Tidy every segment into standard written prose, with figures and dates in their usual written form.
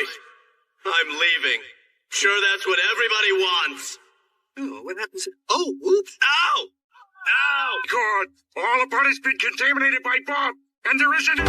right. I'm leaving. Sure, that's what everybody wants. Oh, what happens? Oh, oops. Ow! Ow! God, all the body's been contaminated by Bob, and there isn't.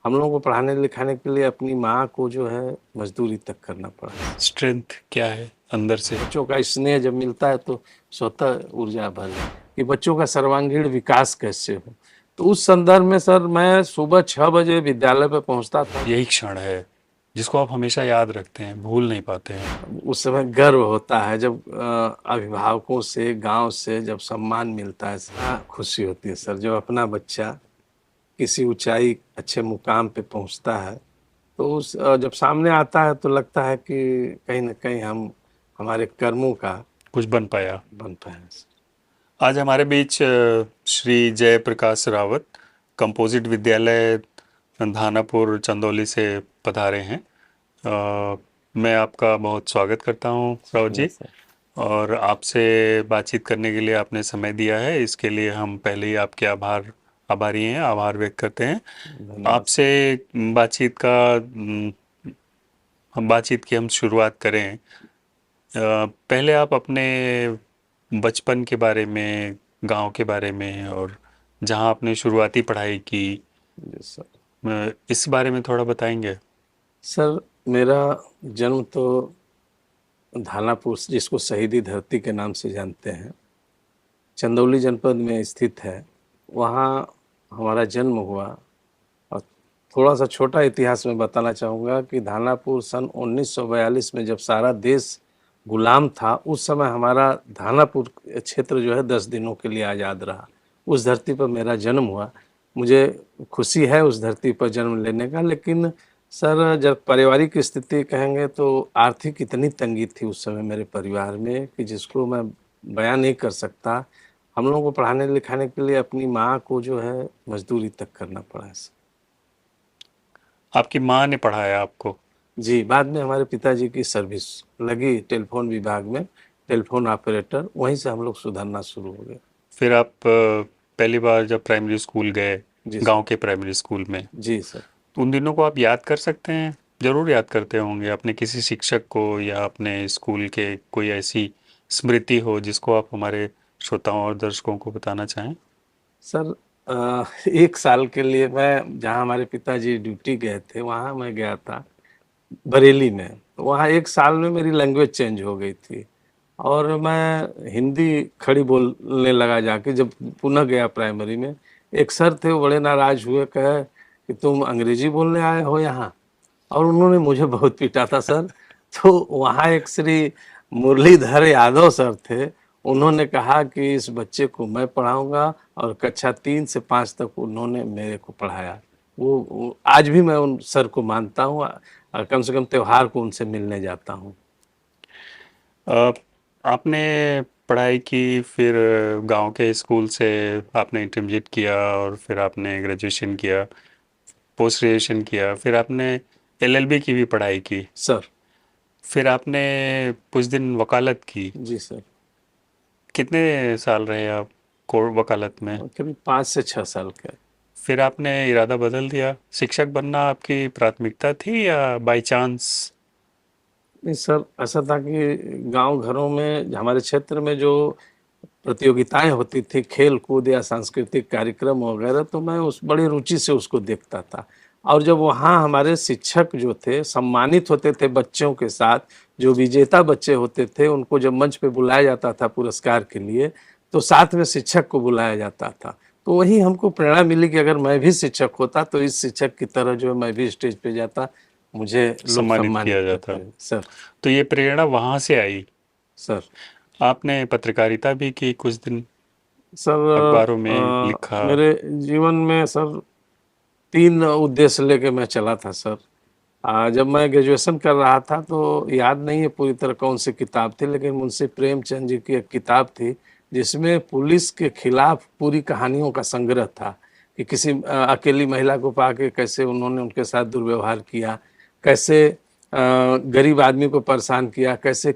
हम लोगों को पढ़ाने लिखाने के लिए अपनी माँ को जो है मजदूरी तक करना पड़ा। स्ट्रेंथ क्या है अंदर से? बच्चों का स्नेह जब मिलता है तो स्वतः ऊर्जा भर कि बच्चों का सर्वांगीण विकास कैसे हो। तो उस संदर्भ में सर मैं सुबह 6 बजे विद्यालय पे पहुंचता था। यही क्षण है जिसको आप हमेशा याद रखते हैं, भूल नहीं पाते हैं। उस समय गर्व होता है जब अभिभावकों से, गांव से जब सम्मान मिलता है, खुशी होती है सर। जब अपना बच्चा किसी ऊंचाई अच्छे मुकाम पे पहुंचता है तो उस जब सामने आता है तो लगता है कि कहीं ना कहीं हम हमारे कर्मों का कुछ बन पाया। आज हमारे बीच श्री जय प्रकाश रावत कंपोजिट विद्यालय धानापुर चंदौली से पधारे हैं। मैं आपका बहुत स्वागत करता हूं रावत जी, और आपसे बातचीत करने के लिए आपने समय दिया है, इसके लिए हम पहले ही आपके आभारी हैं, आभार व्यक्त करते हैं। आपसे बातचीत की हम शुरुआत करें। पहले आप अपने बचपन के बारे में, गांव के बारे में और जहां आपने शुरुआती पढ़ाई की, इस बारे में थोड़ा बताएंगे? सर मेरा जन्म तो धानापुर, जिसको शहीदी धरती के नाम से जानते हैं, चंदौली जनपद में स्थित है। वहाँ हमारा जन्म हुआ। और थोड़ा सा छोटा इतिहास में बताना चाहूँगा कि धानापुर सन 1942 में जब सारा देश गुलाम था, उस समय हमारा धानापुर क्षेत्र जो है 10 दिनों के लिए आज़ाद रहा। उस धरती पर मेरा जन्म हुआ। मुझे खुशी है उस धरती पर जन्म लेने का। लेकिन सर जब पारिवारिक स्थिति कहेंगे तो आर्थिक इतनी तंगी थी उस समय मेरे परिवार में कि जिसको मैं बयान नहीं कर सकता। हम लोगों को पढ़ाने लिखाने के लिए अपनी माँ को जो है मजदूरी तक करना पड़ा है। आपकी माँ ने पढ़ाया आपको? जी, बाद में हमारे पिताजी की सर्विस लगी टेलीफोन विभाग में, टेलीफोन ऑपरेटर, वहीं से हम लोग सुधरना शुरू हो गए। फिर आप पहली बार जब प्राइमरी स्कूल गए, गांव के प्राइमरी स्कूल में? जी सर। तो उन दिनों को आप याद कर सकते हैं? जरूर याद करते होंगे अपने किसी शिक्षक को या अपने स्कूल के कोई ऐसी स्मृति हो जिसको आप हमारे श्रोताओं और दर्शकों को बताना चाहें? सर 1 साल के लिए मैं जहाँ हमारे पिताजी ड्यूटी गए थे वहाँ मैं गया था बरेली में। तो वहाँ 1 साल में मेरी लैंग्वेज चेंज हो गई थी और मैं हिंदी खड़ी बोलने लगा जाके। जब पुनः गया प्राइमरी में, एक सर थे, वो बड़े नाराज हुए, कहे कि तुम अंग्रेजी बोलने आए हो यहाँ, और उन्होंने मुझे बहुत पीटा था सर। तो वहाँ एक श्री मुरलीधर यादव सर थे, उन्होंने कहा कि इस बच्चे को मैं पढ़ाऊंगा, और कक्षा 3 से 5 तक उन्होंने मेरे को पढ़ाया। वो आज भी मैं उन सर को मानता हूँ, कम से कम त्योहार को उनसे मिलने जाता हूँ। आपने पढ़ाई की, फिर गांव के स्कूल से आपने इंटरमीडिएट किया और फिर आपने ग्रेजुएशन किया, पोस्ट ग्रेजुएशन किया, फिर आपने एलएलबी की भी पढ़ाई की सर। फिर आपने कुछ दिन वकालत की। जी सर। कितने साल रहे आप वकालत में? करीब 5 से 6 साल का। फिर आपने इरादा बदल दिया? शिक्षक बनना आपकी प्राथमिकता थी या बाय चांस? नहीं सर, ऐसा था कि गांव घरों में, हमारे क्षेत्र में जो प्रतियोगिताएं होती थी, खेल कूद या सांस्कृतिक कार्यक्रम वगैरह, तो मैं उस बड़ी रुचि से उसको देखता था। और जब वहाँ हमारे शिक्षक जो थे सम्मानित होते थे बच्चों के साथ, जो विजेता बच्चे होते थे उनको जब मंच पे बुलाया जाता था पुरस्कार के लिए, तो साथ में शिक्षक को बुलाया जाता था। तो वही हमको प्रेरणा मिली कि अगर मैं भी शिक्षक होता तो इस शिक्षक की तरह जो है मैं भी स्टेज पे जाता, मुझे सम्मानित किया जाता। सर तो ये प्रेरणा वहाँ से आई? सर आपने पत्रकारिता भी की कुछ दिन? सर अखबारों में लिखा? मेरे जीवन में सर 3 उद्देश्य लेके मैं चला था सर। जब मैं ग्रेजुएशन कर रहा था तो याद नहीं है पूरी तरह कौन सी किताब थी, लेकिन मुंशी प्रेमचंद जी की एक किताब थी जिसमें पुलिस के खिलाफ पूरी कहानियों का संग्रह था कि किसी अकेली महिला को पाके कैसे उन्होंने उनके साथ दुर्व्यवहार किया, कैसे गरीब आदमी को परेशान किया, कैसे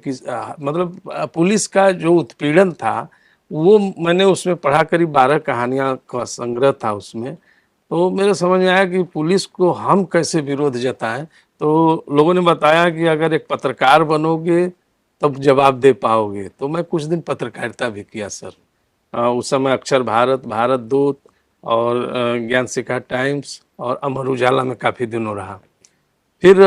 मतलब पुलिस का जो उत्पीड़न था वो मैंने उसमें पढ़ा। करीब 12 कहानियाँ का संग्रह था उसमें। तो मेरे समझ में आया कि पुलिस को हम कैसे विरोध जताएं। तो लोगों ने बताया कि अगर एक पत्रकार बनोगे तब जवाब दे पाओगे। तो मैं कुछ दिन पत्रकारिता भी किया सर। उस समय अक्षर भारत, भारत दूत और ज्ञान शिखा टाइम्स और अमर उजाला में काफ़ी दिनों रहा। फिर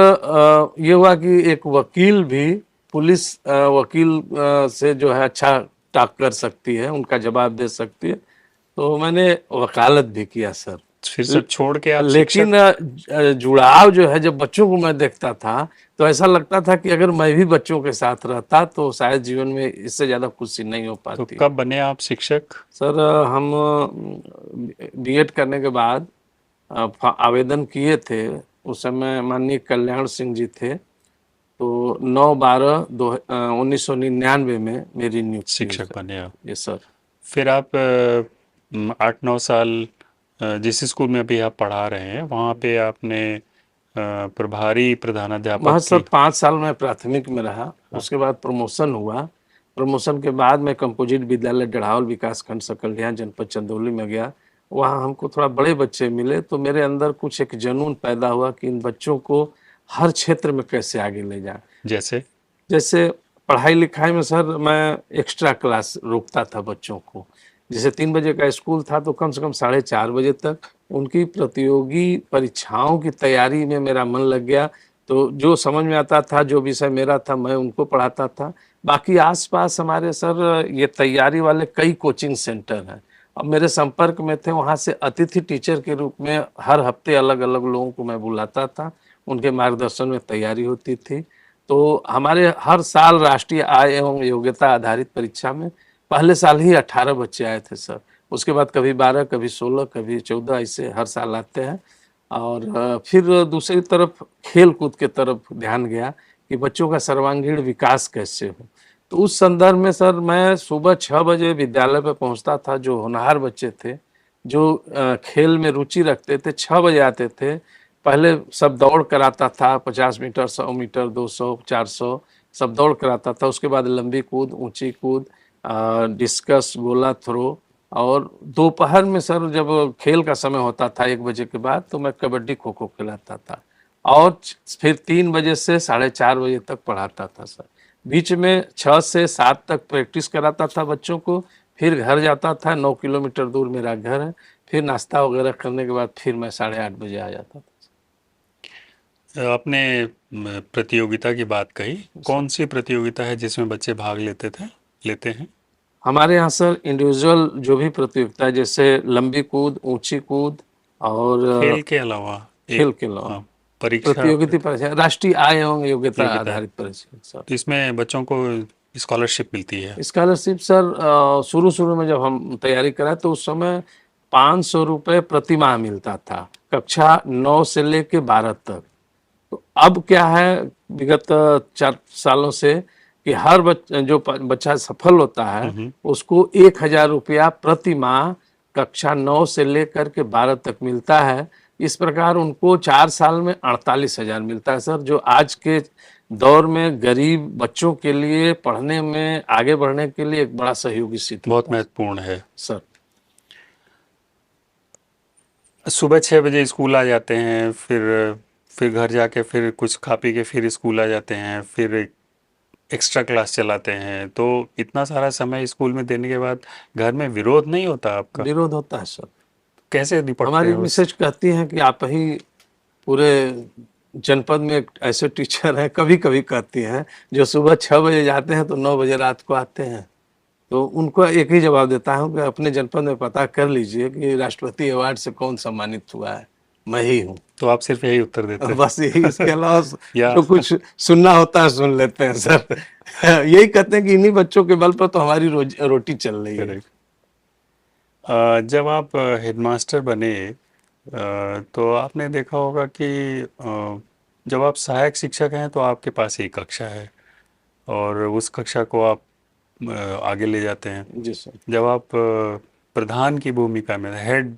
ये हुआ कि एक वकील भी पुलिस वकील से जो है अच्छा टॉक कर सकती है, उनका जवाब दे सकती है। तो मैंने वकालत भी किया सर। फिर सब छोड़ के आप लेकिन जुड़ाव जो है जब बच्चों को मैं देखता था तो ऐसा लगता था कि अगर मैं भी बच्चों के साथ रहता तो शायद जीवन में इससे ज़्यादा खुशी नहीं हो तो पाती। कब बने आप शिक्षक? सर हम बीएड करने के बाद आवेदन किए थे। उस समय माननीय कल्याण सिंह जी थे। तो 9/12/1999 में मेरी नियुक्ति शिक्षक बने आप। जी सर। फिर आप 8-9 साल जिस स्कूल में अभी आप पढ़ा रहे हैं वहाँ पे आपने प्रभारी प्रधानाध्यापक वहाँ सर की 5 साल मैं प्राथमिक में रहा। उसके बाद प्रमोशन हुआ। प्रमोशन के बाद मैं कंपोजिट विद्यालय डढ़ावल विकास खंड सकलिया जनपद चंदौली में गया। वहाँ हमको थोड़ा बड़े बच्चे मिले तो मेरे अंदर कुछ एक जुनून पैदा हुआ कि इन बच्चों को हर क्षेत्र में कैसे आगे ले जाएं। जैसे पढ़ाई लिखाई में सर मैं एक्स्ट्रा क्लास रोकता था बच्चों को। जैसे 3 बजे का स्कूल था तो कम से कम 4:30 बजे तक उनकी प्रतियोगी परीक्षाओं की तैयारी में मेरा मन लग गया। तो जो समझ में आता था, जो विषय मेरा था, मैं उनको पढ़ाता था। बाकी आसपास हमारे सर ये तैयारी वाले कई कोचिंग सेंटर हैं। अब मेरे संपर्क में थे, वहाँ से अतिथि टीचर के रूप में हर हफ्ते अलग अलग लोगों को मैं बुलाता था। उनके मार्गदर्शन में तैयारी होती थी। तो हमारे हर साल राष्ट्रीय आय एवं योग्यता आधारित परीक्षा में पहले साल ही 18 बच्चे आए थे सर। उसके बाद कभी 12, कभी 16, कभी 14 ऐसे हर साल आते हैं। और फिर दूसरी तरफ खेल कूद के तरफ ध्यान गया कि बच्चों का सर्वांगीण विकास कैसे हो। तो उस संदर्भ में सर मैं सुबह 6 बजे विद्यालय पर पहुंचता था। जो होनहार बच्चे थे, जो खेल में रुचि रखते थे, 6 बजे आते थे। पहले सब दौड़ कराता था, 50 मीटर, 100 मीटर, 200, 400 सब दौड़ कराता था। उसके बाद लंबी कूद, ऊंची कूद, डिस्कस, गोला थ्रो। और दोपहर में सर जब खेल का समय होता था 1 बजे के बाद तो मैं कबड्डी खो खो खिलाता था। और फिर 3 बजे से 4:30 बजे तक पढ़ाता था सर। बीच में 6 से 7 तक प्रैक्टिस कराता था बच्चों को। फिर घर जाता था, 9 किलोमीटर दूर मेरा घर है। फिर नाश्ता वगैरह करने के बाद फिर मैं 8:30 बजे आ जाता था। आपने प्रतियोगिता की बात कही, कौन सी प्रतियोगिता है जिसमें बच्चे भाग लेते हैं? हमारे यहाँ सर इंडिविजुअल जो भी प्रतियोगिता है, जैसे लंबी कूद, ऊंची कूद और खेल के अलावा हाँ, प्रतियोगिता परीक्षा, राष्ट्रीय आय एवं योग्यता आधारित परीक्षा सर। तो इसमें बच्चों को स्कॉलरशिप मिलती है? स्कॉलरशिप सर शुरू में जब हम तैयारी कराए तो उस समय 500 रुपये प्रति माह मिलता था, कक्षा 9 से लेके 12 तक। तो अब क्या है, विगत 4 सालों से कि हर जो बच्चा सफल होता है उसको 1000 रुपया प्रति माह कक्षा 9 से लेकर के 12 तक मिलता है। इस प्रकार उनको 4 साल में 48,000 मिलता है सर, जो आज के दौर में गरीब बच्चों के लिए पढ़ने में आगे बढ़ने के लिए एक बड़ा सहयोगी सिद्ध बहुत महत्वपूर्ण है सर। सुबह 6 बजे स्कूल आ जाते हैं, फिर घर जाके फिर कुछ खा पी के फिर स्कूल आ जाते हैं, फिर एक्स्ट्रा क्लास चलाते हैं। तो इतना सारा समय स्कूल में देने के बाद घर में विरोध नहीं होता आपका? विरोध होता है सर। कैसे निपटते हैं? हमारी मिसेज कहती हैं कि आप ही पूरे जनपद में एक ऐसे टीचर हैं, कभी कभी कहती हैं, जो सुबह 6 बजे जाते हैं तो 9 बजे रात को आते हैं। तो उनको एक ही जवाब देता हूँ कि अपने जनपद में पता कर लीजिए कि राष्ट्रपति अवार्ड से कौन सम्मानित हुआ है, मैं ही हूँ। तो आप सिर्फ यही उत्तर देते हैं? बस यही, इसके अलावा जो कुछ सुनना होता है सुन लेते हैं सर। यही कहते हैं कि इन्हीं बच्चों के बल पर तो हमारी रोटी चल रही है। जब आप हेडमास्टर बने तो आपने देखा होगा कि जब आप सहायक शिक्षक हैं तो आपके पास एक कक्षा है और उस कक्षा को आप आगे ले जाते हैं। जी सर। जब आप प्रधान की भूमिका में, हेड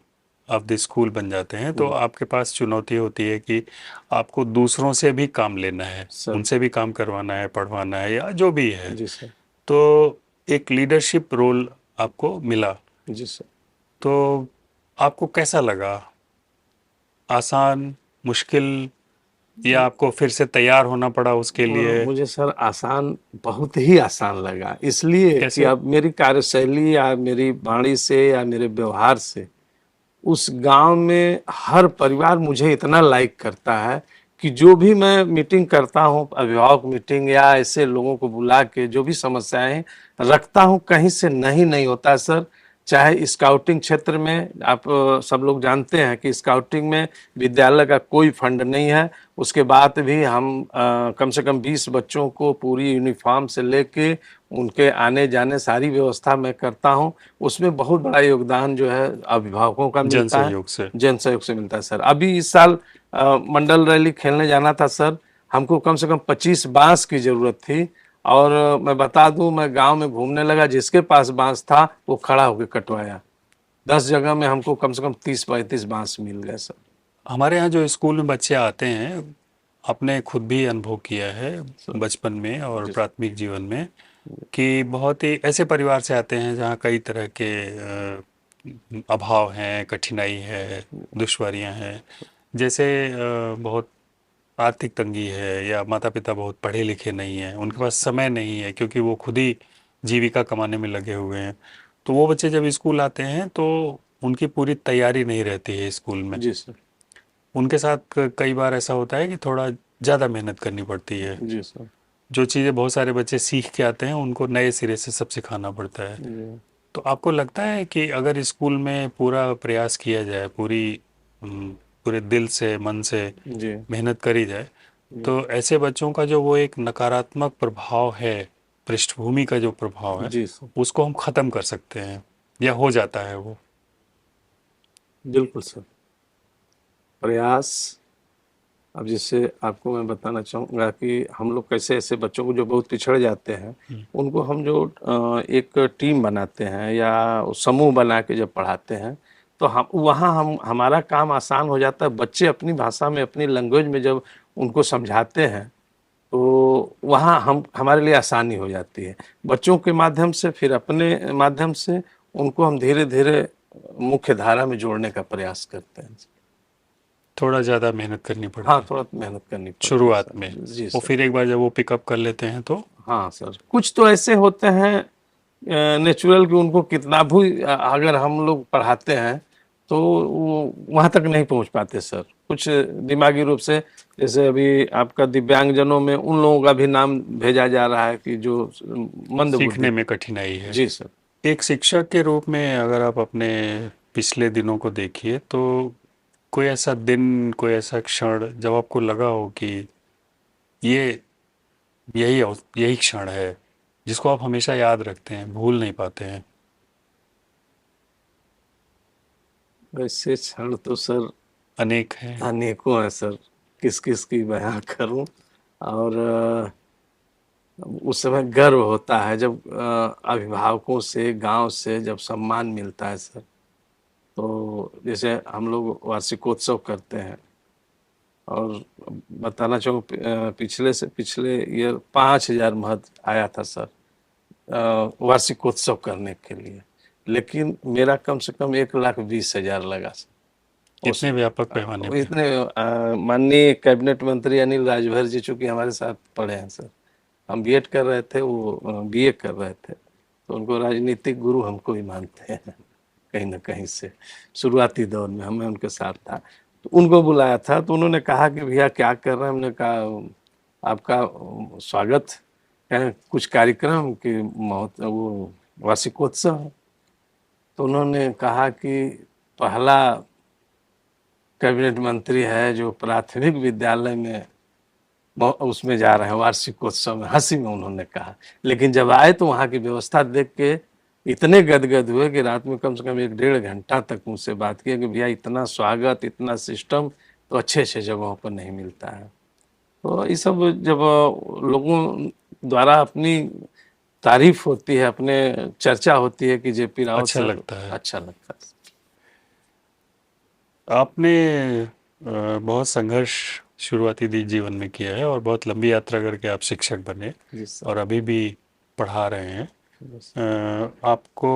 ऑफ द स्कूल बन जाते हैं तो आपके पास चुनौती होती है कि आपको दूसरों से भी काम लेना है, सर। उनसे भी काम करवाना है, पढ़वाना है या जो भी है। जी सर। तो एक लीडरशिप रोल आपको मिला, जी सर। तो आपको कैसा लगा? आसान, मुश्किल, या आपको फिर से तैयार होना पड़ा उसके लिए? मुझे सर आसान, बहुत ही आसान लगा, इसलिए कि कैसे? अब मेरी कार्यशैली या मेरी वाणी से या मेरे व्यवहार से उस गांव में हर परिवार मुझे इतना लाइक करता है कि जो भी मैं मीटिंग करता हूं, अभिभावक मीटिंग या ऐसे लोगों को बुला के जो भी समस्याएं रखता हूं, कहीं से नहीं होता है सर। चाहे स्काउटिंग क्षेत्र में, आप सब लोग जानते हैं कि स्काउटिंग में विद्यालय का कोई फंड नहीं है, उसके बाद भी हम कम से कम 20 बच्चों को पूरी यूनिफॉर्म से लेके उनके आने जाने सारी व्यवस्था मैं करता हूं। उसमें बहुत बड़ा योगदान जो है अभिभावकों का जन मिलता है, सहयोग से। जन सहयोग से मिलता है सर। अभी इस साल मंडल रैली खेलने जाना था सर, हमको कम से कम 25 बांस की जरूरत थी, और मैं बता दूं, मैं गांव में घूमने लगा, जिसके पास बांस था वो खड़ा होकर कटवाया। 10 जगह में हमको कम से कम 30-35 बांस मिल गए सर। हमारे यहाँ जो स्कूल में बच्चे आते हैं, आपने खुद भी अनुभव किया है बचपन में और प्राथमिक जीवन में, कि बहुत ही ऐसे परिवार से आते हैं जहाँ कई तरह के अभाव हैं, कठिनाई है, दुश्वारियाँ हैं। जैसे बहुत आर्थिक तंगी है, या माता पिता बहुत पढ़े लिखे नहीं हैं, उनके पास समय नहीं है क्योंकि वो खुद ही जीविका कमाने में लगे हुए हैं। तो वो बच्चे जब स्कूल आते हैं तो उनकी पूरी तैयारी नहीं रहती है स्कूल में। जी सर। उनके साथ कई बार ऐसा होता है कि थोड़ा ज़्यादा मेहनत करनी पड़ती है। जी सर। जो चीज़ें बहुत सारे बच्चे सीख के आते हैं उनको नए सिरे से सब सिखाना पड़ता है। जी। तो आपको लगता है कि अगर स्कूल में पूरा प्रयास किया जाए, पूरे दिल से, मन से जी। मेहनत करी जाए, तो ऐसे बच्चों का जो वो एक नकारात्मक प्रभाव है, पृष्ठभूमि का जो प्रभाव है, जी सर। उसको हम ख़त्म कर सकते हैं, या हो जाता है वो? बिल्कुल सर। प्रयास, अब जैसे आपको मैं बताना चाहूँगा कि हम लोग कैसे ऐसे बच्चों को जो बहुत पिछड़ जाते हैं, उनको हम जो एक टीम बनाते हैं या समूह बना के जब पढ़ाते हैं, तो हम वहाँ हमारा काम आसान हो जाता है। बच्चे अपनी भाषा में, अपनी लैंग्वेज में जब उनको समझाते हैं, तो वहाँ हमारे लिए आसानी हो जाती है। बच्चों के माध्यम से, फिर अपने माध्यम से उनको हम धीरे धीरे मुख्य धारा में जोड़ने का प्रयास करते हैं। थोड़ा ज़्यादा मेहनत करनी पड़ती हाँ, है थोड़ा मेहनत करनी पड़ती है शुरुआत सर। में। जी वो सर। फिर एक बार जब वो पिकअप कर लेते हैं तो हाँ सर, कुछ तो ऐसे होते हैं नेचुरल कि उनको कितना भी अगर हम लोग पढ़ाते हैं तो वो वहाँ तक नहीं पहुँच पाते सर। कुछ दिमागी रूप से, जैसे अभी आपका दिव्यांगजनों में उन लोगों का भी नाम भेजा जा रहा है कि जो मंद सीखने बुद्धि। में कठिनाई है। जी सर। एक शिक्षक के रूप में अगर आप अपने पिछले दिनों को देखिए, तो कोई ऐसा दिन, कोई ऐसा क्षण जब आपको लगा हो कि ये यही क्षण है जिसको आप हमेशा याद रखते हैं, भूल नहीं पाते हैं? वैसे क्षण तो सर अनेक हैं। अनेकों हैं सर, किस किस की बयां करूं। और उस समय गर्व होता है जब अभिभावकों से, गांव से जब सम्मान मिलता है सर। तो जैसे हम लोग वार्षिकोत्सव करते हैं, और बताना चाहूँ पिछले ईयर 5,000 महत आया था सर वार्षिकोत्सव करने के लिए, लेकिन मेरा कम से कम 1,20,000 लगा सर। इतने व्यापक पैमाने पे? इतने माननीय कैबिनेट मंत्री अनिल राजभर जी चूंकि हमारे साथ पढ़े हैं सर, हम बीएड कर रहे थे, वो बीए कर रहे थे, तो उनको राजनीतिक गुरु हमको ही मानते हैं कहीं ना कहीं से। शुरुआती दौर में हमें उनके साथ था, तो उनको बुलाया था, तो उन्होंने कहा कि भैया क्या कर रहे हैं। हमने कहा आपका स्वागत है, कुछ कार्यक्रम कि वो वार्षिकोत्सव है। तो उन्होंने कहा कि पहला कैबिनेट मंत्री है जो प्राथमिक विद्यालय में उसमें जा रहे हैं वार्षिकोत्सव में। हंसी में उन्होंने कहा, लेकिन जब आए तो वहाँ की व्यवस्था देख के इतने गदगद हुए कि रात में कम से कम 1-1.5 घंटा तक मुझसे बात किया कि भैया इतना स्वागत, इतना सिस्टम तो अच्छे जगहों पर नहीं मिलता है। तो ये सब जब लोगों द्वारा अपनी तारीफ होती है, अपने चर्चा होती है कि जेपी रावत अच्छा सर, लगता है। अच्छा लगता है। आपने बहुत संघर्ष शुरुआती जीवन में किया है और बहुत लंबी यात्रा करके आप शिक्षक बने जी सर। और अभी भी पढ़ा रहे हैं। बस। आपको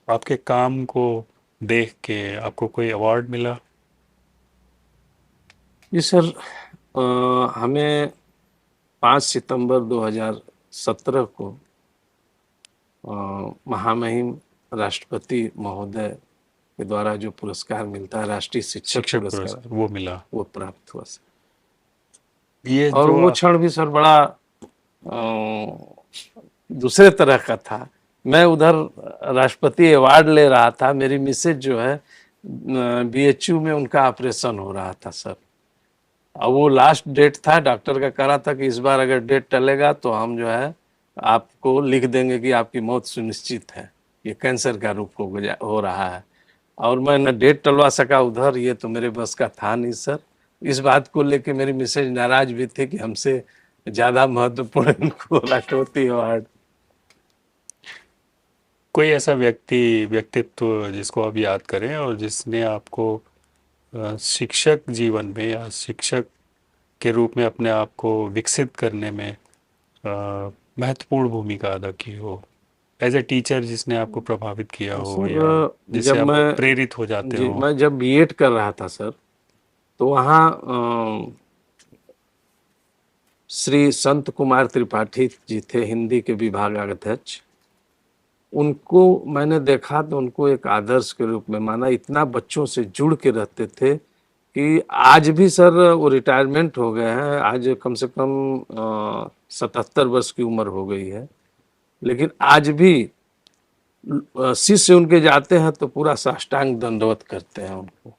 आपके काम को देख के आपको कोई अवार्ड मिला? जी सर, हमें 5 सितंबर 2017 को महामहिम राष्ट्रपति महोदय के द्वारा जो पुरस्कार मिलता है, राष्ट्रीय शिक्षक शिक्षक पुरस्कार, पुरस्कार वो मिला। वो प्राप्त हुआ सर। ये और जो वो क्षण भी सर बड़ा दूसरे तरह का था। मैं उधर राष्ट्रपति अवार्ड ले रहा था, मेरी मिसेज जो है BHU में उनका ऑपरेशन हो रहा था सर। अब वो लास्ट डेट था, डॉक्टर का कह रहा था कि इस बार अगर डेट टलेगा तो हम जो है आपको लिख देंगे कि आपकी मौत सुनिश्चित है, ये कैंसर का रूप हो रहा है। और मैं न डेट टलवा सका उधर, ये तो मेरे बस का था नहीं सर। इस बात को लेके मेरी मिसेज नाराज भी थी कि हमसे ज़्यादा महत्वपूर्ण इनको राष्ट्रपति अवार्ड। कोई ऐसा व्यक्तित्व जिसको आप याद करें और जिसने आपको शिक्षक जीवन में या शिक्षक के रूप में अपने आप को विकसित करने में महत्वपूर्ण भूमिका अदा की हो, एज ए टीचर जिसने आपको प्रभावित किया हो या सर जिससे जब आप मैं प्रेरित हो जाते जी हो? मैं जब B.Ed कर रहा था सर, तो वहाँ श्री संत कुमार त्रिपाठी जी थे, हिंदी के विभागाध्यक्ष। उनको मैंने देखा तो उनको एक आदर्श के रूप में माना। इतना बच्चों से जुड़ के रहते थे कि आज भी सर वो रिटायरमेंट हो गए हैं, आज कम से कम 77 वर्ष की उम्र हो गई है, लेकिन आज भी शिष्य उनके जाते हैं तो पूरा साष्टांग दंडवत करते हैं उनको।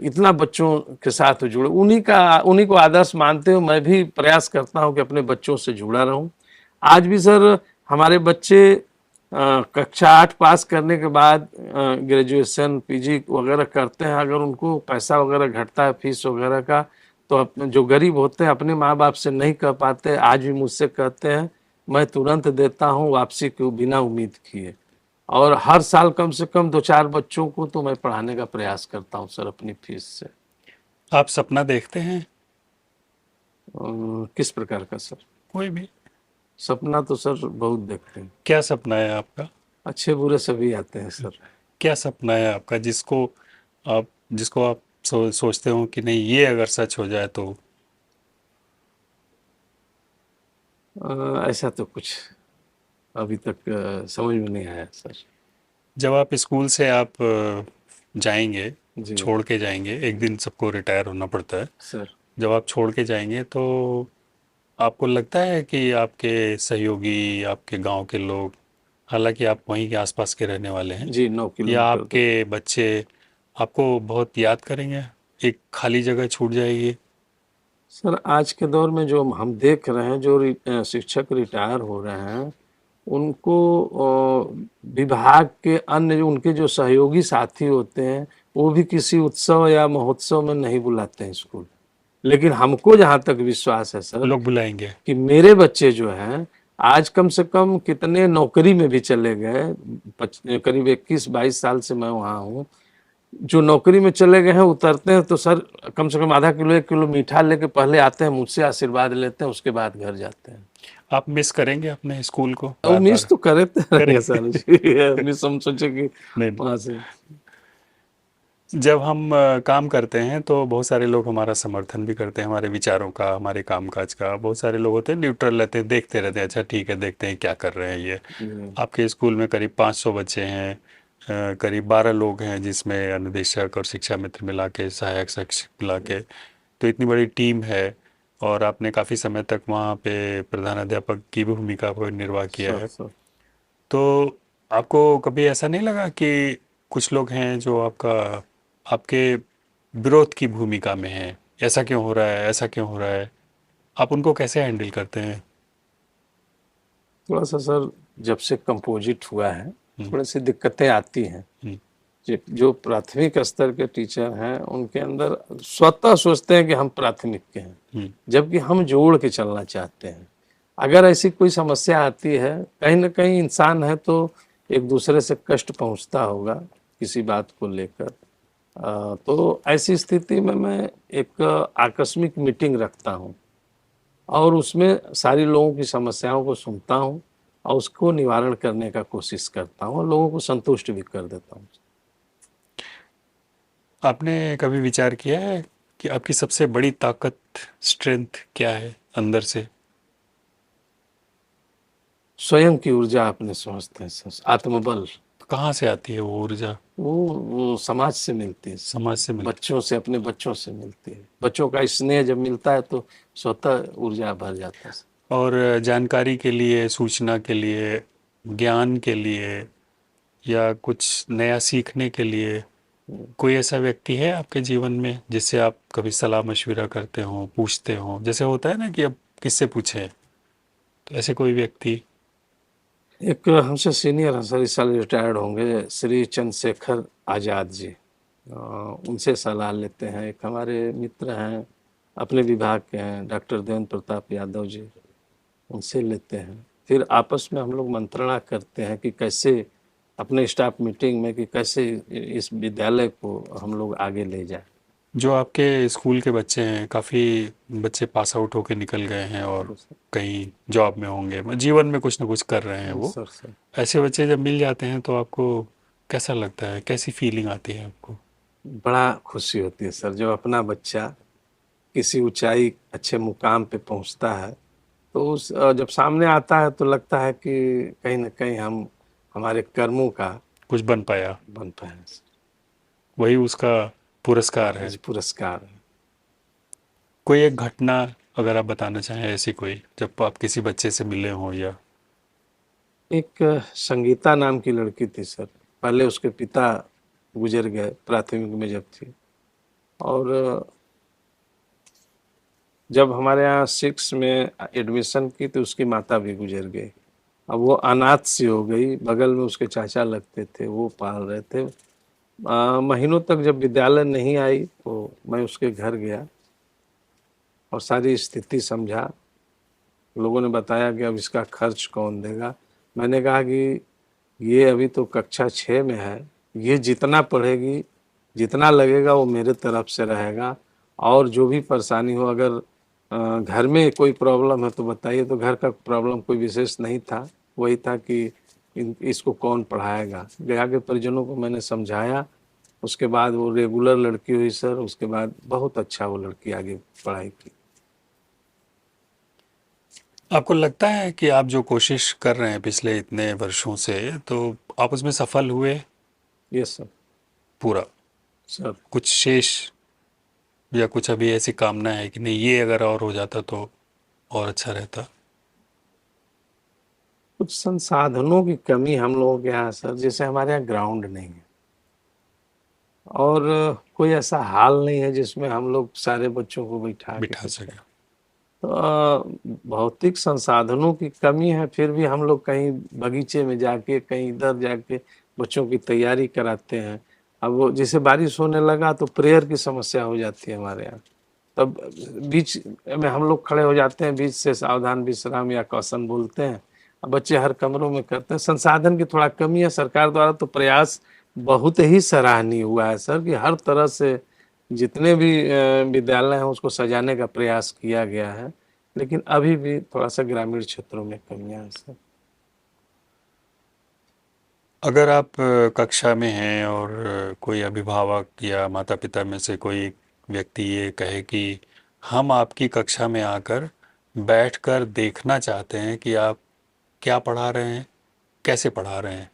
इतना बच्चों के साथ जुड़े, उन्हीं को आदर्श मानते हुए मैं भी प्रयास करता हूं कि अपने बच्चों से जुड़ा रहूं। आज भी सर हमारे बच्चे कक्षा 8 पास करने के बाद ग्रेजुएशन PG वगैरह करते हैं, अगर उनको पैसा वगैरह घटता है फीस वगैरह का, तो जो गरीब होते हैं अपने माँ बाप से नहीं कर पाते, आज भी मुझसे कहते हैं, मैं तुरंत देता हूँ वापसी को बिना उम्मीद किए। और हर साल कम से कम 2-4 बच्चों को तो मैं पढ़ाने का प्रयास करता हूँ सर अपनी फीस से। आप सपना देखते हैं? किस प्रकार का सर? कोई भी सपना तो सर बहुत देखते हैं। क्या सपना है आपका? अच्छे बुरे सभी आते हैं सर। क्या सपना है आपका जिसको आप सोचते हो कि नहीं, ये अगर सच हो जाए तो? ऐसा तो कुछ अभी तक समझ में नहीं आया सर। जब आप स्कूल से आप जाएंगे, जी छोड़ के जाएंगे, एक दिन सबको रिटायर होना पड़ता है, सर। जब आप छोड़ के जाएंगे तो आपको लगता है कि आपके सहयोगी, आपके गांव के लोग, हालांकि आप वहीं के आसपास के रहने वाले हैं, जी 9 या किलोमीटर आपके बच्चे आपको बहुत याद करेंगे? एक खाली जगह छूट जाएगी? सर आज के दौर में जो हम देख रहे हैं, जो शिक्षक रिटायर हो रहे हैं, उनको विभाग के अन्य जो उनके जो सहयोगी साथी होते हैं, वो भी किसी उत्सव या महोत्सव में नहीं बुलाते हैं स्कूल। लेकिन हमको जहाँ तक विश्वास है सर लोग बुलाएंगे। कि मेरे बच्चे जो हैं आज कम से कम कितने नौकरी में भी चले गए, करीब 21-22 साल से मैं वहाँ हूँ, जो नौकरी में चले गए हैं उतरते हैं तो सर कम से कम आधा किलो 1 किलो मीठा लेके पहले आते हैं, मुझसे आशीर्वाद लेते हैं, उसके बाद घर जाते हैं। आप मिस करेंगे अपने स्कूल को? तो मिस तो करे करेंगे। सर जी, मिस हम सोचे कि नहीं, वहाँ से जब हम काम करते हैं तो बहुत सारे लोग हमारा समर्थन भी करते हैं, हमारे विचारों का, हमारे कामकाज का। बहुत सारे लोग होते हैं न्यूट्रल रहते हैं, देखते रहते हैं, अच्छा ठीक है देखते हैं क्या कर रहे हैं ये। आपके स्कूल में करीब 500 बच्चे हैं, करीब 12 लोग हैं जिसमें अनुदेशक और शिक्षा मित्र मिला के, सहायक शिक्षक मिला के, तो इतनी बड़ी टीम है। और आपने काफ़ी समय तक वहाँ पे प्रधानाध्यापक की भी भूमिका को निर्वाह किया है। सर। तो आपको कभी ऐसा नहीं लगा कि कुछ लोग हैं जो आपके विरोध की भूमिका में हैं, ऐसा क्यों हो रहा है, ऐसा क्यों हो रहा है? आप उनको कैसे हैंडल करते हैं? थोड़ा सा सर जब से कंपोजिट हुआ है थोड़ी सी दिक्कतें आती हैं। जो प्राथमिक स्तर के टीचर हैं उनके अंदर स्वतः सोचते हैं कि हम प्राथमिक के हैं, जबकि हम जोड़ के चलना चाहते हैं। अगर ऐसी कोई समस्या आती है, कहीं ना कहीं इंसान है तो एक दूसरे से कष्ट पहुंचता होगा किसी बात को लेकर, तो ऐसी स्थिति में मैं एक आकस्मिक मीटिंग रखता हूँ और उसमें सारी लोगों की समस्याओं को सुनता हूँ और उसको निवारण करने का कोशिश करता हूँ और लोगों को संतुष्ट भी कर देता हूँ। आपने कभी विचार किया है कि आपकी सबसे बड़ी ताकत, स्ट्रेंथ क्या है अंदर से? स्वयं की ऊर्जा अपने समझते हैं सर, आत्मबल। कहाँ से आती है वो ऊर्जा? वो समाज से मिलती है, समाज से मिलती बच्चों से, अपने बच्चों से मिलती है। बच्चों का स्नेह जब मिलता है तो स्वतः ऊर्जा भर जाता है। है। और जानकारी के लिए, सूचना के लिए, ज्ञान के लिए या कुछ नया सीखने के लिए कोई ऐसा व्यक्ति है आपके जीवन में जिससे आप कभी सलाह मशविरा करते हो, पूछते हो? जैसे होता है ना कि अब किससे पूछें, तो ऐसे कोई व्यक्ति? एक हमसे सीनियर हैं सर, इस साल रिटायर्ड होंगे, श्री चंद्रशेखर आज़ाद जी। उनसे सलाह लेते हैं। एक हमारे मित्र हैं, अपने विभाग के हैं, डॉक्टर देवेंद्र प्रताप यादव जी, उनसे लेते हैं। फिर आपस में हम लोग मंत्रणा करते हैं कि कैसे अपने स्टाफ मीटिंग में कि कैसे इस विद्यालय को हम लोग आगे ले जाएं। जो आपके स्कूल के बच्चे हैं, काफ़ी बच्चे पास आउट होके निकल गए हैं और कहीं जॉब में होंगे, जीवन में कुछ ना कुछ कर रहे हैं वो। सर ऐसे बच्चे जब मिल जाते हैं तो आपको कैसा लगता है, कैसी फीलिंग आती है आपको? बड़ा खुशी होती है सर, जब अपना बच्चा किसी ऊंचाई अच्छे मुकाम पे पहुंचता है तो उस जब सामने आता है तो लगता है कि कहीं ना कहीं हम हमारे कर्मों का कुछ बन पाया, बन पाए। वही उसका पुरस्कार है। पुरस्कार है। कोई एक घटना अगर आप बताना चाहें, ऐसी कोई जब आप किसी बच्चे से मिले हों या? एक संगीता नाम की लड़की थी सर, पहले उसके पिता गुजर गए प्राथमिक में जब थी, और जब हमारे यहाँ 6 में एडमिशन की तो उसकी माता भी गुजर गई। अब वो अनाथ सी हो गई, बगल में उसके चाचा लगते थे, वो पाल रहे थे। महीनों तक जब विद्यालय नहीं आई तो मैं उसके घर गया और सारी स्थिति समझा। लोगों ने बताया कि अब इसका खर्च कौन देगा। मैंने कहा कि ये अभी तो कक्षा 6 में है, ये जितना पढ़ेगी, जितना लगेगा वो मेरे तरफ से रहेगा, और जो भी परेशानी हो, अगर घर में कोई प्रॉब्लम है तो बताइए। तो घर का प्रॉब्लम कोई विशेष नहीं था, वही था कि इसको कौन पढ़ाएगा। गया के परिजनों को मैंने समझाया, उसके बाद वो रेगुलर लड़की हुई सर। उसके बाद बहुत अच्छा वो लड़की आगे पढ़ाई की। आपको लगता है कि आप जो कोशिश कर रहे हैं पिछले इतने वर्षों से, तो आप उसमें सफल हुए? Yes sir. पूरा सर कुछ शेष या कुछ अभी ऐसी कामना है कि नहीं, ये अगर और हो जाता तो और अच्छा रहता? कुछ संसाधनों की कमी हम लोगों के यहाँ सर, जैसे हमारे यहाँ ग्राउंड नहीं है और कोई ऐसा हाल नहीं है जिसमें हम लोग सारे बच्चों को बिठा सके। तो भौतिक संसाधनों की कमी है। फिर भी हम लोग कहीं बगीचे में जाके, कहीं इधर जाके बच्चों की तैयारी कराते हैं। अब वो जैसे बारिश होने लगा तो प्रेयर की समस्या हो जाती है हमारे यहाँ, तब बीच में हम लोग खड़े हो जाते हैं, बीच से सावधान विश्राम या कौशन बोलते हैं। अब बच्चे हर कमरों में करते हैं। संसाधन की थोड़ा कमी है। सरकार द्वारा तो प्रयास बहुत ही सराहनीय हुआ है सर, कि हर तरह से जितने भी विद्यालय हैं उसको सजाने का प्रयास किया गया है, लेकिन अभी भी थोड़ा सा ग्रामीण क्षेत्रों में कमियां हैं सर। अगर आप कक्षा में हैं और कोई अभिभावक या माता पिता में से कोई व्यक्ति ये कहे कि हम आपकी कक्षा में आकर बैठकर देखना चाहते हैं कि आप क्या पढ़ा रहे हैं, कैसे पढ़ा रहे हैं,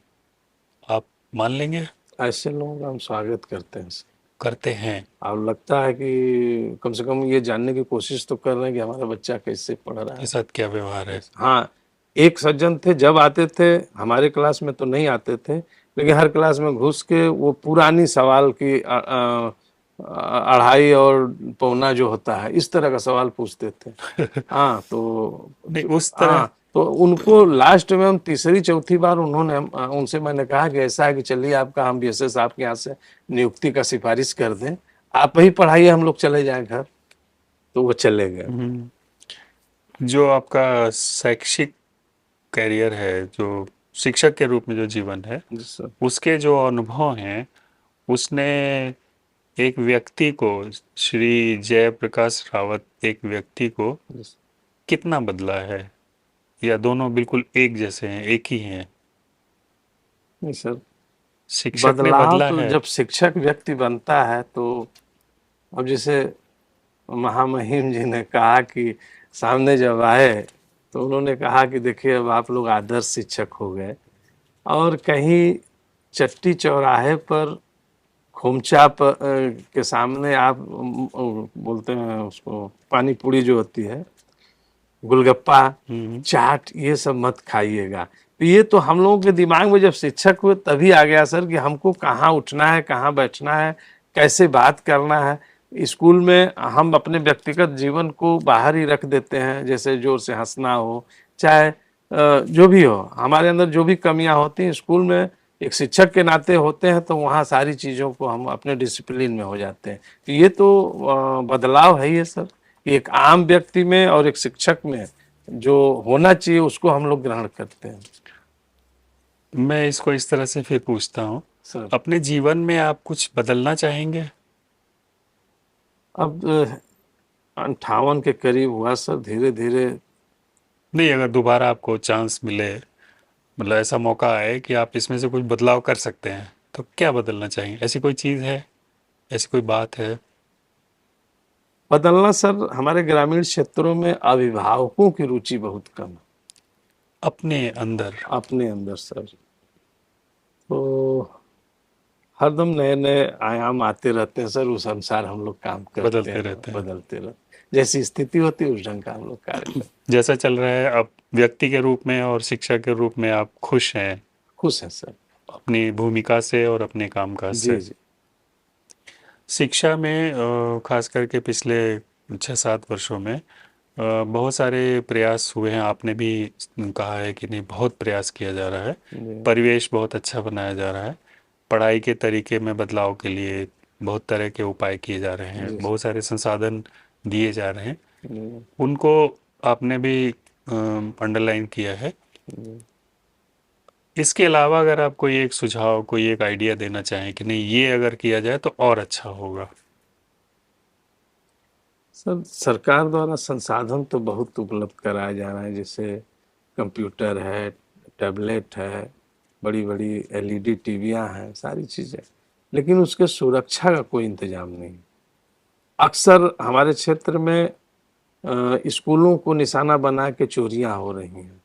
आप मान लेंगे? ऐसे लोगों का हम स्वागत करते हैं सर। करते हैं? और लगता है कि कम से कम ये जानने की कोशिश तो कर रहे हैं कि हमारा बच्चा कैसे पढ़ रहा के है। साथ क्या व्यवहार है? हाँ, एक सज्जन थे, जब आते थे हमारे क्लास में तो नहीं आते थे, लेकिन हर क्लास में घुस के वो पुरानी सवाल की अढ़ाई और पौना जो होता है, इस तरह का सवाल पूछते थे। हाँ तो नहीं, उस तरह। हाँ, तो उनको लास्ट में हम तीसरी चौथी बार उन्होंने उनसे मैंने कहा कि ऐसा है कि चलिए आपका हम विशेष आपके यहाँ से नियुक्ति का सिफारिश कर दें, आप ही पढ़ाइए, हम लोग चले जाएं घर। तो वो चले गए। जो आपका शैक्षिक करियर है, जो शिक्षक के रूप में जो जीवन है, जी सर। उसके जो अनुभव हैं, उसने एक व्यक्ति को, श्री जयप्रकाश रावत एक व्यक्ति को कितना बदला है, या दोनों बिल्कुल एक जैसे हैं, एक ही हैं? नहीं सर, शिक्षक ने बदलाव बदला तो है। जब शिक्षक व्यक्ति बनता है तो अब जैसे महामहिम जी ने कहा कि सामने जब आए तो उन्होंने कहा कि देखिए अब आप लोग आदर्श शिक्षक हो गए, और कहीं चट्टी चौराहे पर खोमचा पर के सामने आप बोलते हैं उसको पानी पूरी जो होती है, गुलगप्पा, चाट, ये सब मत खाइएगा। तो ये तो हम लोगों के दिमाग में जब शिक्षक हुए तभी आ गया सर कि हमको कहाँ उठना है, कहाँ बैठना है, कैसे बात करना है। स्कूल में हम अपने व्यक्तिगत जीवन को बाहर ही रख देते हैं, जैसे जोर से हंसना हो, चाहे जो भी हो, हमारे अंदर जो भी कमियां होती हैं स्कूल में एक शिक्षक के नाते होते हैं, तो वहाँ सारी चीज़ों को हम अपने डिसिप्लिन में हो जाते हैं। तो ये तो बदलाव है ये सर, कि एक आम व्यक्ति में और एक शिक्षक में जो होना चाहिए उसको हम लोग ग्रहण करते हैं। मैं इसको इस तरह से फिर पूछता हूँ, सर अपने जीवन में आप कुछ बदलना चाहेंगे? अब 58 के करीब हुआ सर, धीरे धीरे। नहीं, अगर दोबारा आपको चांस मिले, मतलब ऐसा मौका आए कि आप इसमें से कुछ बदलाव कर सकते हैं, तो क्या बदलना चाहेंगे? ऐसी कोई चीज़ है, ऐसी कोई बात है? बदलना सर, हमारे ग्रामीण क्षेत्रों में अभिभावकों की रुचि बहुत कम है अपने अंदर। अपने अंदर सर। तो हरदम नए नए आयाम आते रहते हैं सर, उस अनुसार हम लोग काम करते बदलते हैं, रहते हैं। बदलते रहते हैं। जैसी स्थिति होती है उस ढंग का हम लोग कार्य करते हैं। जैसा चल रहा है अब, व्यक्ति के रूप में और शिक्षक के रूप में आप खुश हैं खुश हैं सर। अपनी भूमिका से और अपने कामकाज जी से? जी। शिक्षा में खास करके पिछले 6-7 वर्षों में बहुत सारे प्रयास हुए हैं। आपने भी कहा है कि नहीं, बहुत प्रयास किया जा रहा है, जी परिवेश बहुत अच्छा बनाया जा रहा है, पढ़ाई के तरीके में बदलाव के लिए बहुत तरह के उपाय किए जा रहे हैं, जी बहुत सारे संसाधन दिए जा रहे हैं, जी उनको आपने भी अंडरलाइन किया है। जी। इसके अलावा अगर आप कोई एक सुझाव, कोई एक आइडिया देना चाहें कि नहीं ये अगर किया जाए तो और अच्छा होगा? सर सरकार द्वारा संसाधन तो बहुत उपलब्ध कराया जा रहा है, जैसे कंप्यूटर है, टैबलेट है, बड़ी बड़ी एलईडी टीवियां हैं, सारी चीज़ें, लेकिन उसके सुरक्षा का कोई इंतजाम नहीं। अक्सर हमारे क्षेत्र में स्कूलों को निशाना बना के चोरियां हो रही हैं।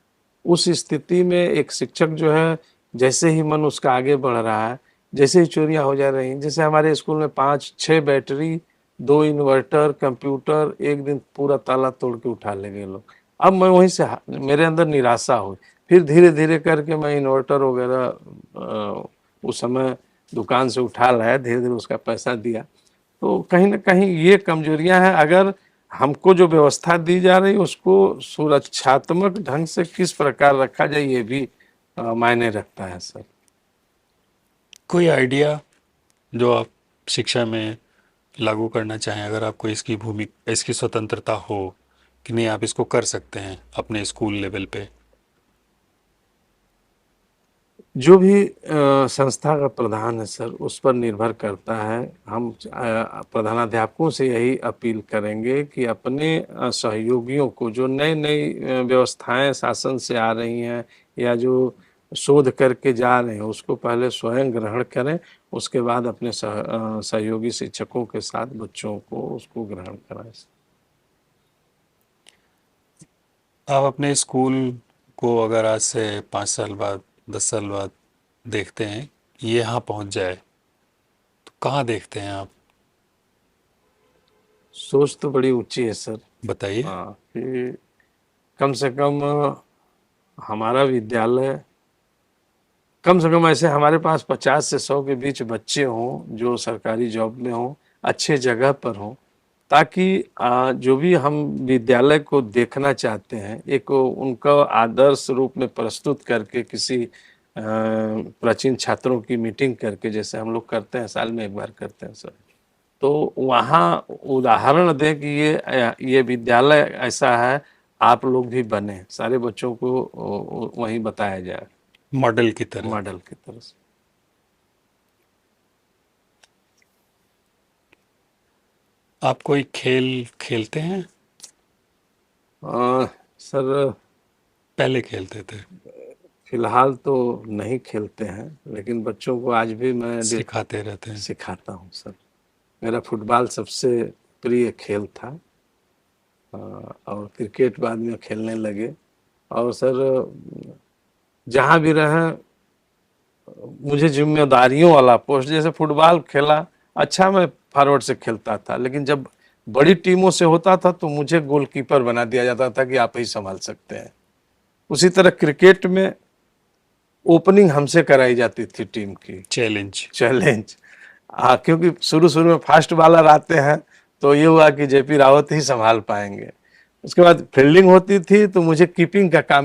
उस स्थिति में एक शिक्षक जो है, जैसे ही मन उसका आगे बढ़ रहा है, जैसे ही चोरियां हो जा रही हैं, जैसे हमारे स्कूल में 5-6 बैटरी, 2 इन्वर्टर, कंप्यूटर एक दिन पूरा ताला तोड़ के उठा ले गए लोग। अब मैं वहीं से मेरे अंदर निराशा हुई, फिर धीरे धीरे करके मैं इन्वर्टर वगैरह उस समय दुकान से उठा लाया, धीरे धीरे उसका पैसा दिया। तो कहीं ना कहीं ये कमजोरियां हैं। अगर हमको जो व्यवस्था दी जा रही है उसको सुरक्षात्मक ढंग से किस प्रकार रखा जाए, ये भी मायने रखता है सर। कोई आइडिया जो आप शिक्षा में लागू करना चाहें, अगर आपको इसकी इसकी स्वतंत्रता हो कि नहीं आप इसको कर सकते हैं अपने स्कूल लेवल पे? जो भी संस्था का प्रधान है सर, उस पर निर्भर करता है। हम प्रधानाध्यापकों से यही अपील करेंगे कि अपने सहयोगियों को, जो नई नई व्यवस्थाएं शासन से आ रही हैं या जो शोध करके जा रहे हैं, उसको पहले स्वयं ग्रहण करें, उसके बाद अपने सहयोगी शिक्षकों के साथ बच्चों को उसको ग्रहण कराएं। आप अपने स्कूल को अगर आज से 5 साल बाद, 10 साल बाद देखते हैं ये यहाँ पहुँच जाए, तो कहाँ देखते हैं आप? सोच तो बड़ी ऊंची है सर। बताइए। हाँ, कि कम से कम हमारा विद्यालय, कम से कम ऐसे हमारे पास 50 से 100 के बीच बच्चे हों जो सरकारी जॉब में हों, अच्छे जगह पर हों, ताकि जो भी हम विद्यालय को देखना चाहते हैं, एक उनका आदर्श रूप में प्रस्तुत करके किसी प्राचीन छात्रों की मीटिंग करके, जैसे हम लोग करते हैं, साल में एक बार करते हैं सर, तो वहाँ उदाहरण दें कि ये विद्यालय ऐसा है, आप लोग भी बने, सारे बच्चों को वहीं बताया जाए मॉडल की तरह। मॉडल की तरह से। आप कोई खेल खेलते हैं? सर पहले खेलते थे? फिलहाल तो नहीं खेलते हैं, लेकिन बच्चों को आज भी मैं सिखाते रहते हैं? सिखाता हूँ सर। मेरा फुटबॉल सबसे प्रिय खेल था, और क्रिकेट बाद में खेलने लगे। और सर जहाँ भी रहे मुझे जिम्मेदारियों वाला पोस्ट, जैसे फुटबॉल खेला, अच्छा मैं फॉरवर्ड से खेलता था, लेकिन जब बड़ी टीमों से होता था तो मुझे गोलकीपर बना दिया जाता था कि आप ही संभाल सकते हैं। उसी तरह क्रिकेट में ओपनिंग हमसे कराई जाती थी टीम की, चैलेंज। क्योंकि शुरू शुरू में फास्ट बॉलर आते हैं तो ये हुआ कि जेपी रावत ही संभाल पाएंगे। उसके बाद फील्डिंग होती थी तो मुझे कीपिंग का काम